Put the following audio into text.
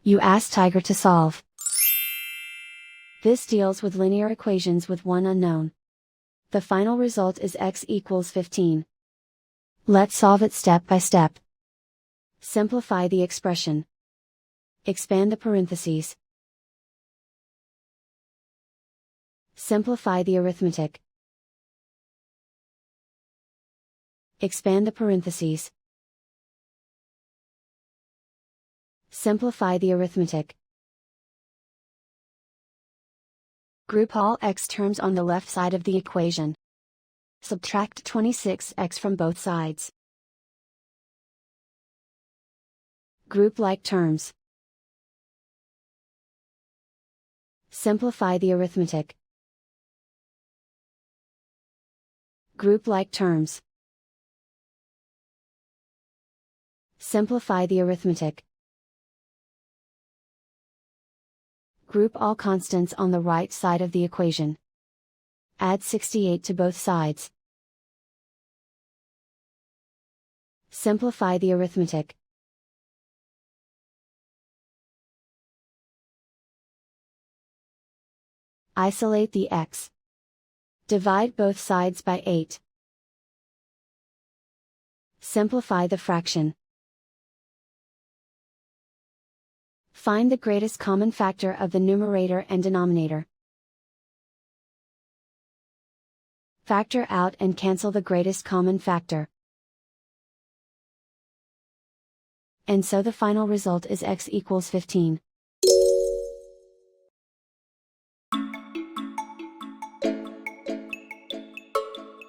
You ask Tiger to solve. This deals with linear equations with one unknown. The final result is x equals 15. Let's solve it step by step. Simplify the expression. Expand the parentheses. Simplify the arithmetic. Expand the parentheses. Simplify the arithmetic. Group all x terms on the left side of the equation. Subtract 26x from both sides. Group like terms. Simplify the arithmetic. Group like terms. Simplify the arithmetic. Group all constants on the right side of the equation. Add 68 to both sides. Simplify the arithmetic. Isolate the x. Divide both sides by 8. Simplify the fraction. Find the greatest common factor of the numerator and denominator. Factor out and cancel the greatest common factor. And so the final result is x equals 15.